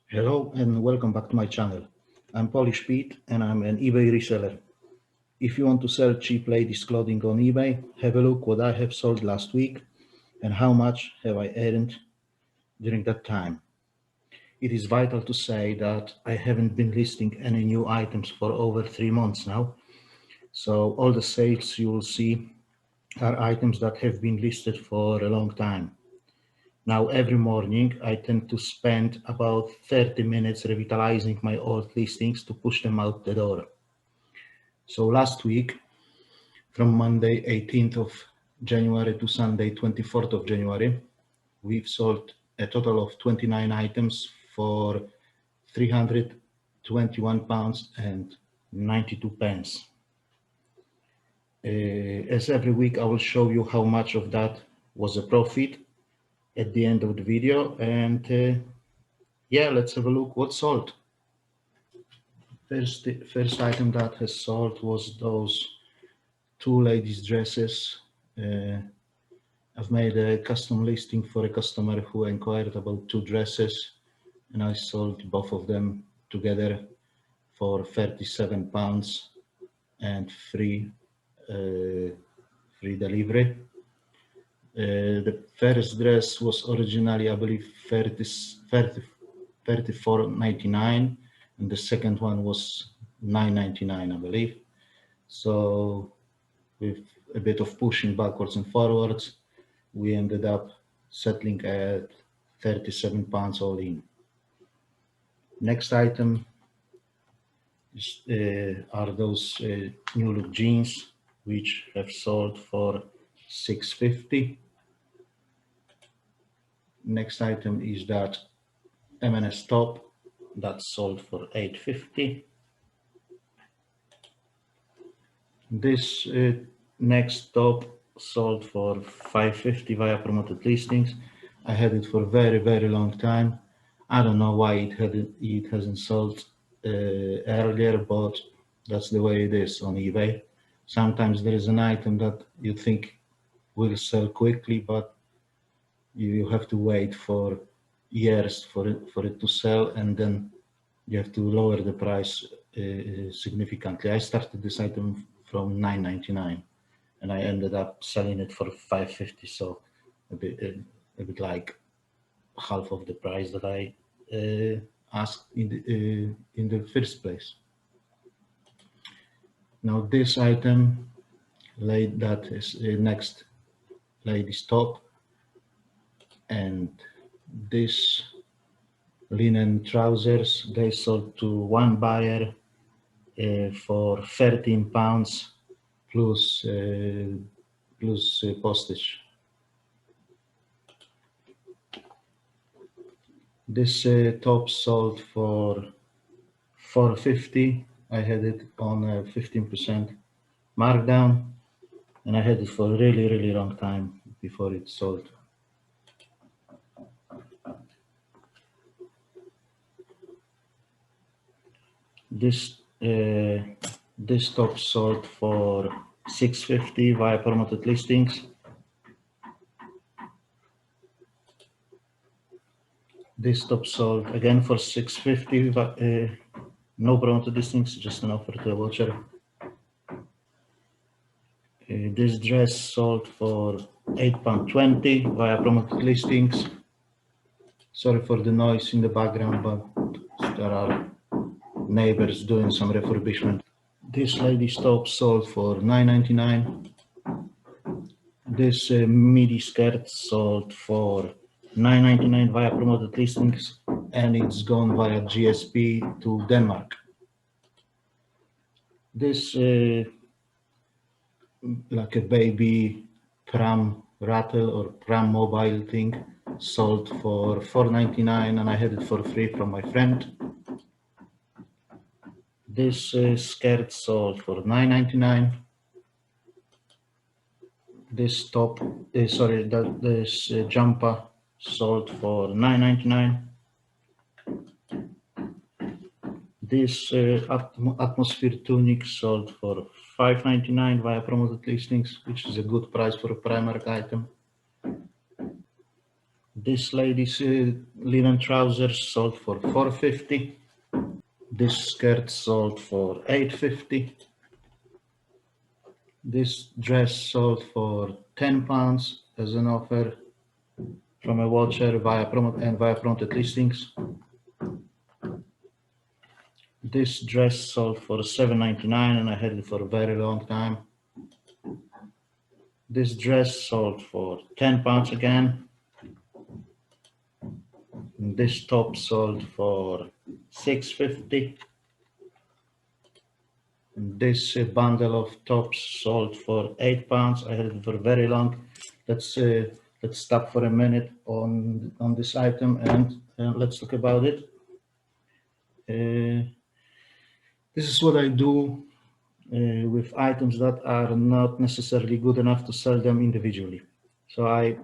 Hello and welcome back to my channel. I'm Polish Pete and I'm an eBay reseller. If you want to sell cheap ladies clothing on eBay, have a look what I have sold last week and how much have I earned during that time. It is vital to say that I haven't been listing any new items for over 3 months now. So all the sales you will see are items that have been listed for a long time. Now, every morning, I tend to spend about 30 minutes revitalizing my old listings to push them out the door. So last week, from Monday 18th of January to Sunday 24th of January, we've sold a total of 29 items for £321 and 92 pence. As every week, I will show you how much of that was a profit at the end of the video, and yeah, let's have a look what sold. First item that has sold was those two ladies' dresses. I've made a custom listing for a customer who inquired about two dresses, and I sold both of them together for £37 and free delivery. The first dress was originally, I believe, $34.99, and the second one was $9.99, I believe. So with a bit of pushing backwards and forwards, we ended up settling at £37 all in. Next item are those new look jeans, which have sold for $6.50. Next item is that M&S top that sold for $8.50. This next top sold for $5.50 via promoted listings. I had it for a very long time. I don't know why it hasn't sold earlier, but that's the way it is on eBay. Sometimes there is an item that you think will sell quickly, but you have to wait for years for it to sell, and then you have to lower the price significantly. I started this item from $9.99 and I ended up selling it for $5.50, so a bit like half of the price that I asked in the first place. Now this item, that is next lady's top, and this linen trousers, they sold to one buyer for £13 plus postage. This top sold for $4.50. I had it on a 15% markdown, and I had it for a really long time before it sold. This top sold for $6.50 via promoted listings. This top sold again for $6.50, no promoted listings, just an offer to a watcher. This dress sold for £8.20 via promoted listings. Sorry for the noise in the background, but there are neighbors doing some refurbishment. This lady's top sold for $9.99. This midi skirt sold for $9.99 via promoted listings, and it's gone via GSP to Denmark. This like a baby pram rattle or pram mobile thing sold for $4.99, and I had it for free from my friend. This skirt sold for $9.99. This top, this jumper sold for $9.99. This atmosphere tunic sold for $5.99 via promoted listings, which is a good price for a Primark item. This lady's linen trousers sold for $4.50. This skirt sold for $8.50. This dress sold for £10 as an offer from a watcher via promoted listings. This dress sold for $7.99 and I had it for a very long time. This dress sold for £10 again. And this top sold for $6.50. And this bundle of tops sold for £8. I had it for very long. Let's stop for a minute on this item and let's talk about it. This is what I do with items that are not necessarily good enough to sell them individually. So I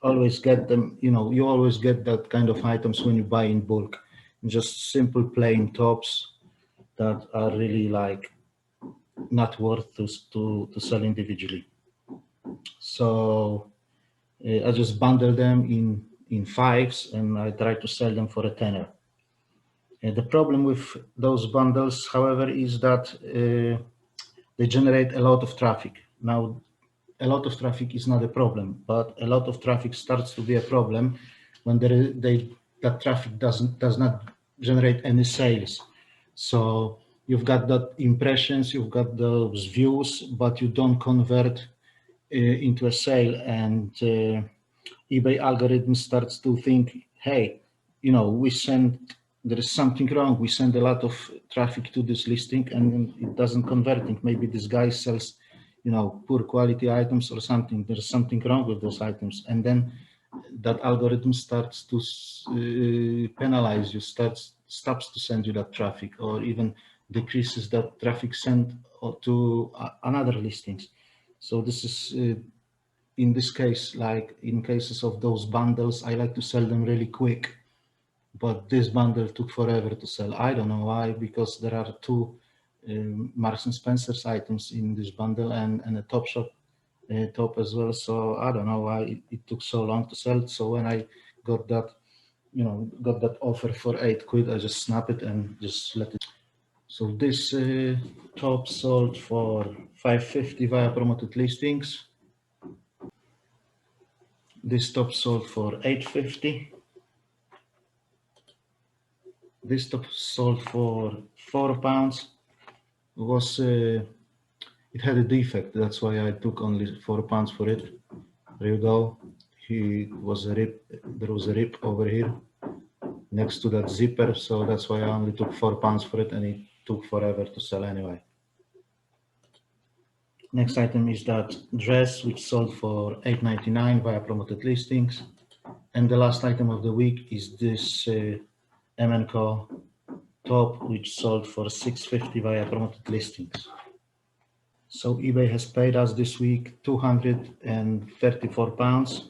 always get them, you always get that kind of items when you buy in bulk, just simple plain tops that are really like not worth to sell individually. So I just bundle them in fives and I try to sell them for a tenner. The problem with those bundles, however, is that they generate a lot of traffic. Now, a lot of traffic is not a problem, but a lot of traffic starts to be a problem when that traffic does not generate any sales. So you've got that impressions, you've got those views, but you don't convert into a sale, and eBay algorithm starts to think, hey, there is something wrong. We send a lot of traffic to this listing and it doesn't converting. Maybe this guy sells, poor quality items or something. There's something wrong with those items. And then that algorithm starts to penalize you, stops to send you that traffic, or even decreases that traffic sent to another listings. So this is, in this case, like in cases of those bundles, I like to sell them really quick. But this bundle took forever to sell. I don't know why, because there are two Marks and Spencer's items in this bundle and a Topshop top as well. So I don't know why it took so long to sell. So when I got that, got that offer for £8, I just snap it and just let it. So this top sold for $5.50 via promoted listings. This top sold for $8.50. This top sold for £4. It had a defect, that's why I took only £4 for it. There you go. There was a rip over here next to that zipper, so that's why I only took £4 for it, and it took forever to sell anyway. Next item is that dress, which sold for $8.99 via promoted listings. And the last item of the week is this M&Co top, which sold for $6.50 via promoted listings. So eBay has paid us this week £234,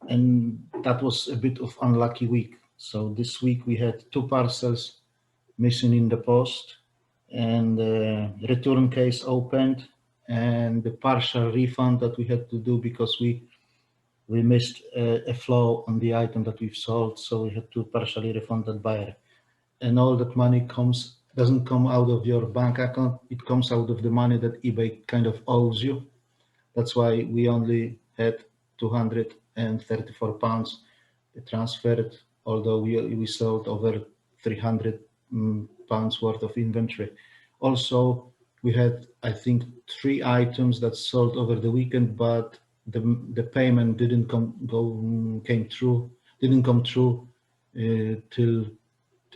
and that was a bit of unlucky week. So this week we had 2 parcels missing in the post, and return case opened, and the partial refund that we had to do because we missed a flow on the item that we've sold, so we had to partially refund that buyer. And all that money doesn't come out of your bank account, it comes out of the money that eBay kind of owes you. That's why we only had £234 transferred, although we sold over £300 worth of inventory. Also, we had, I think, 3 items that sold over the weekend, but the payment didn't come through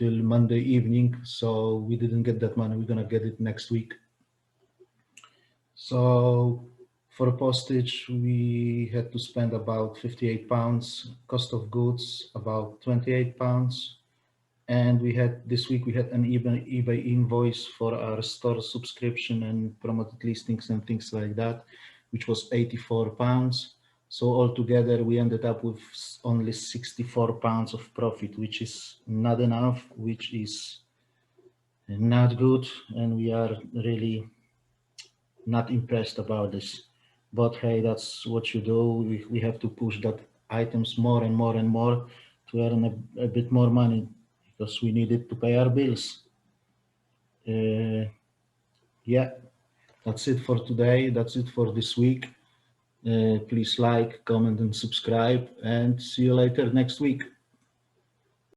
till Monday evening, so we didn't get that money. We're gonna get it next week. So for postage, we had to spend about £58, cost of goods about £28, and this week we had an eBay invoice for our store subscription and promoted listings and things like that, which was £84. So altogether, we ended up with only £64 of profit, which is not enough, which is not good, and we are really not impressed about this. But hey, that's what you do. We have to push that items more and more and more to earn a bit more money because we needed to pay our bills. Yeah, that's it for today. That's it for this week. Please like, comment, and subscribe, and see you later next week.